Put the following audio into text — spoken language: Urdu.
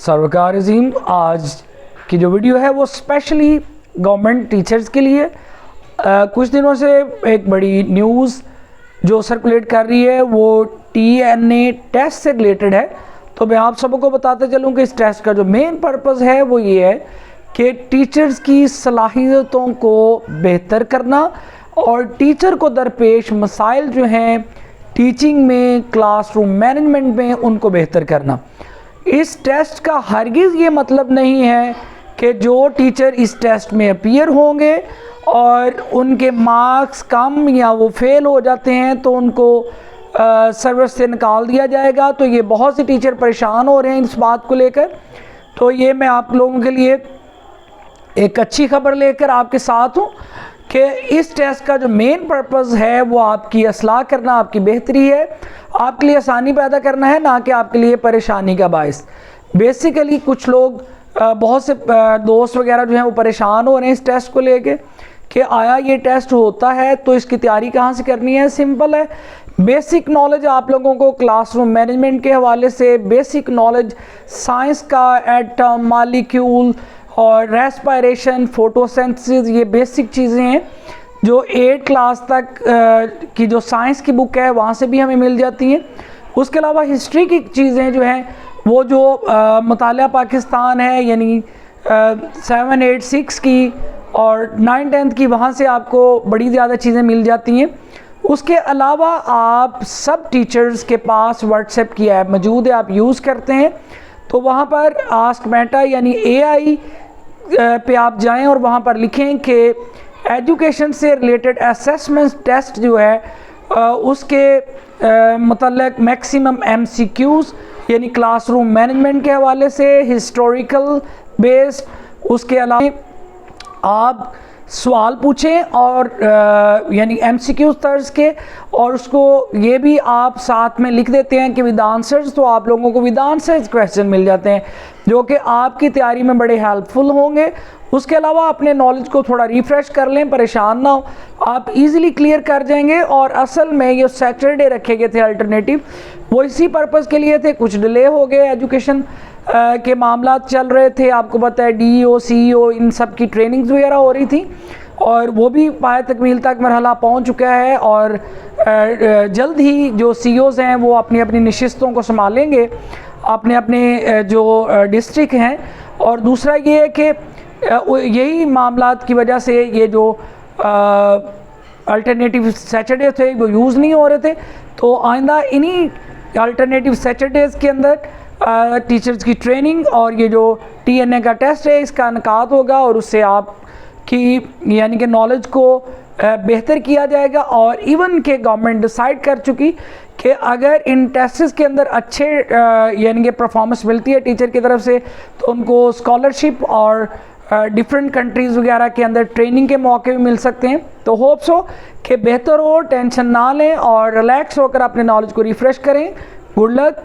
سرکار عظیم، آج کی جو ویڈیو ہے وہ اسپیشلی گورنمنٹ ٹیچرز کے لیے کچھ دنوں سے ایک بڑی نیوز جو سرکولیٹ کر رہی ہے وہ TNA ٹیسٹ سے ریلیٹڈ ہے. تو میں آپ سب کو بتاتے چلوں کہ اس ٹیسٹ کا جو مین پرپز ہے وہ یہ ہے کہ ٹیچرز کی صلاحیتوں کو بہتر کرنا اور ٹیچر کو درپیش مسائل جو ہیں ٹیچنگ میں، کلاس روم مینجمنٹ میں، ان کو بہتر کرنا. اس ٹیسٹ کا ہرگز یہ مطلب نہیں ہے کہ جو ٹیچر اس ٹیسٹ میں اپیئر ہوں گے اور ان کے مارکس کم یا وہ فیل ہو جاتے ہیں تو ان کو سروس سے نکال دیا جائے گا. تو یہ بہت سے ٹیچر پریشان ہو رہے ہیں اس بات کو لے کر. تو یہ میں آپ لوگوں کے لیے ایک اچھی خبر لے کر آپ کے ساتھ ہوں کہ اس ٹیسٹ کا جو مین پرپز ہے وہ آپ کی اصلاح کرنا، آپ کی بہتری ہے، آپ کے لیے آسانی پیدا کرنا ہے، نہ کہ آپ کے لیے پریشانی کا باعث. بیسیکلی کچھ لوگ بہت سے دوست وغیرہ جو ہیں وہ پریشان ہو رہے ہیں اس ٹیسٹ کو لے کے کہ آیا یہ ٹیسٹ ہوتا ہے تو اس کی تیاری کہاں سے کرنی ہے. سمپل ہے، بیسک نالج آپ لوگوں کو کلاس روم مینجمنٹ کے حوالے سے، بیسک نالج سائنس کا، ایٹم، مالیکیول اور ریسپائریشن، فوٹوسینتھسس، یہ بیسک چیزیں ہیں جو 8 کلاس تک کی جو سائنس کی بک ہے وہاں سے بھی ہمیں مل جاتی ہیں. اس کے علاوہ ہسٹری کی چیزیں جو ہیں وہ جو مطالعہ پاکستان ہے یعنی 7, 8, 6 کی اور 9, 10 کی، وہاں سے آپ کو بڑی زیادہ چیزیں مل جاتی ہیں. اس کے علاوہ آپ سب ٹیچرز کے پاس واٹس ایپ کی ایپ موجود ہے، آپ یوز کرتے ہیں تو وہاں پر آسک میٹا یعنی AI پہ آپ جائیں اور وہاں پر لکھیں کہ ایجوکیشن سے ریلیٹڈ اسیسمنٹ ٹیسٹ جو ہے اس کے متعلق میکسیمم MCQs یعنی کلاس روم مینجمنٹ کے حوالے سے، ہسٹوریکل بیسڈ، اس کے علاوہ آپ سوال پوچھیں اور یعنی MCQ طرز کے، اور اس کو یہ بھی آپ ساتھ میں لکھ دیتے ہیں کہ ود آنسرز، تو آپ لوگوں کو ود آنسرز کویسچن مل جاتے ہیں جو کہ آپ کی تیاری میں بڑے ہیلپ فل ہوں گے. اس کے علاوہ اپنے نالج کو تھوڑا ریفریش کر لیں، پریشان نہ ہو، آپ ایزیلی کلیئر کر جائیں گے. اور اصل میں یہ سیٹرڈے رکھے گئے تھے الٹرنیٹیو، وہ اسی پرپز کے لیے تھے. کچھ ڈیلے ہو گئے، ایجوکیشن کے معاملات چل رہے تھے، آپ کو پتہ ہے DEO CEO ان سب کی ٹریننگز وغیرہ ہو رہی تھی اور وہ بھی پایہ تکمیل تک مرحلہ پہنچ چکا ہے. اور جلد ہی جو CEOs ہیں وہ اپنی اپنی نشستوں کو سنبھالیں گے اپنے اپنے جو ڈسٹرکٹ ہیں. اور دوسرا یہ ہے کہ یہی معاملات کی وجہ سے یہ جو الٹرنیٹیو سیٹرڈے تھے وہ یوز نہیں ہو رہے تھے. تو آئندہ انہی الٹرنیٹیو سیٹرڈیز کے اندر ٹیچرز کی ٹریننگ اور یہ جو TNA کا ٹیسٹ ہے اس کا انعقاد ہوگا اور اس سے آپ کی یعنی کہ نالج کو بہتر کیا جائے گا. اور ایون کہ گورنمنٹ ڈیسائیڈ کر چکی کہ اگر ان ٹیسٹس کے اندر اچھے یعنی کہ پرفارمنس ملتی ہے ٹیچر کی طرف سے تو ان کو اسکالرشپ اور ڈفرینٹ کنٹریز وغیرہ کے اندر ٹریننگ کے موقع بھی مل سکتے ہیں. تو ہوپس ہو کہ بہتر ہو، ٹینشن نہ لیں اور ریلیکس ہو کر اپنے نالج کو ریفریش کریں. Good luck.